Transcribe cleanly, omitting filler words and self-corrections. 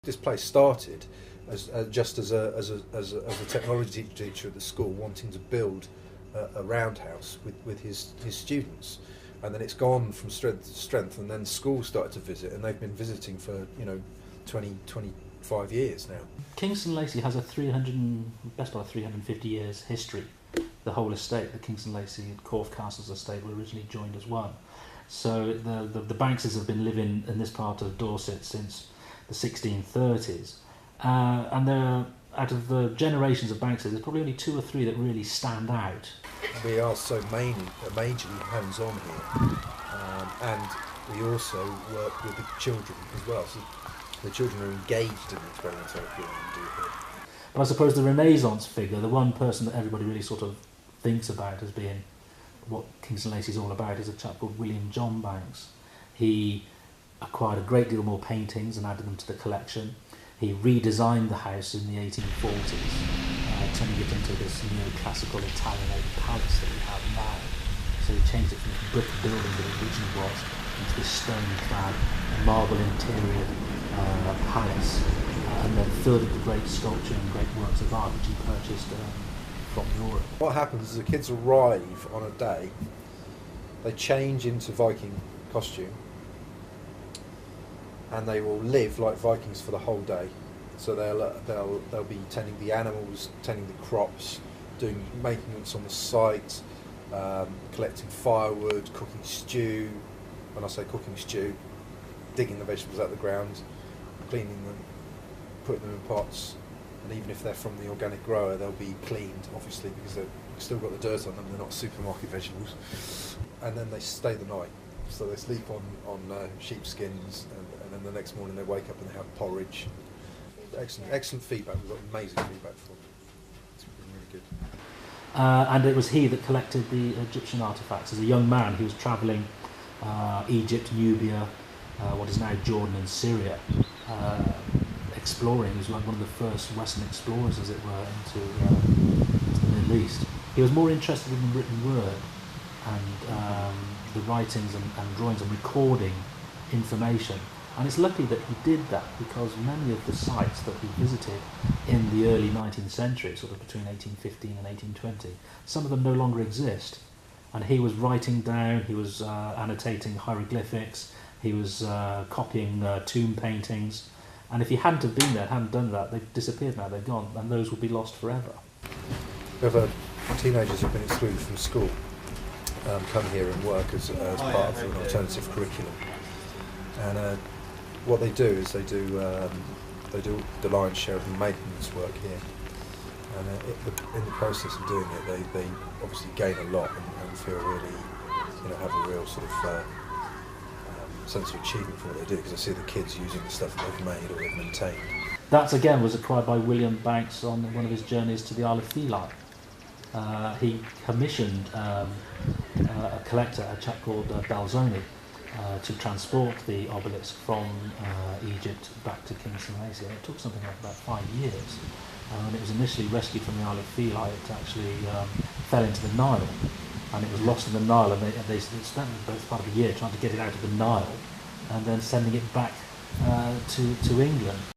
This place started as just as a technology teacher at the school, wanting to build a roundhouse with his students, and then it's gone from strength to strength, and then schools started to visit, and they've been visiting for 25 years now. Kingston Lacey has a best part of 350 years history. The whole estate, the Kingston Lacey Corfe Castles estate, were originally joined as one. So the Bankses have been living in this part of Dorset since the 1630s, and there, out of the generations of Bankses, there's probably only 2 or 3 that really stand out. We are so majorly hands-on here, and we also work with the children as well. So the children are engaged in the experimental archaeology we do here. But I suppose the Renaissance figure, the one person that everybody really sort of thinks about as being what Kingston Lacey is all about, is a chap called William John Banks. He acquired a great deal more paintings and added them to the collection. He redesigned the house in the 1840s, turning it into this neoclassical Italian-age palace that we have now. So he changed it from the brick building that it originally was into this stone-clad, marble interior palace, and then filled it with great sculpture and great works of art which he purchased from Europe. What happens is the kids arrive on a day, they change into Viking costume, and they will live like Vikings for the whole day. So they'll be tending the animals, tending the crops, doing maintenance on the site, collecting firewood, cooking stew. When I say cooking stew, digging the vegetables out of the ground, cleaning them, putting them in pots, and even if they're from the organic grower, they'll be cleaned, obviously, because they've still got the dirt on them. They're not supermarket vegetables. And then they stay the night. So they sleep on sheepskins, and then the next morning they wake up and they have porridge. Excellent feedback. We've got amazing feedback from them. It's been really good. And it was he that collected the Egyptian artefacts. As a young man, he was travelling Egypt, Nubia, what is now Jordan and Syria, exploring. He was like one of the first Western explorers, as it were, into the Middle East. He was more interested in the written word and the writings and drawings and recording information. And it's lucky that he did that, because many of the sites that he visited in the early 19th century, sort of between 1815 and 1820, some of them no longer exist. And he was writing down, he was annotating hieroglyphics, he was copying tomb paintings. And if he hadn't have been there, hadn't done that, they've disappeared now, they're gone, and those would be lost forever. We have teenagers who've been excluded from school come here and work as part of an alternative curriculum. And what they do is they do the lion's share of the maintenance work here. And in the process of doing it, they obviously gain a lot and feel really, have a real sort of sense of achievement for what they do, because I see the kids using the stuff that they've made or they've maintained. That again was acquired by William Banks on one of his journeys to the Isle of Philae. He commissioned a collector, a chap called Balzoni, to transport the obelisk from Egypt back to Kingston Lacey. And it took something like about 5 years. And it was initially rescued from the Isle of Philae. It actually fell into the Nile, and it was lost in the Nile, and they spent the best part of a year trying to get it out of the Nile and then sending it back to England.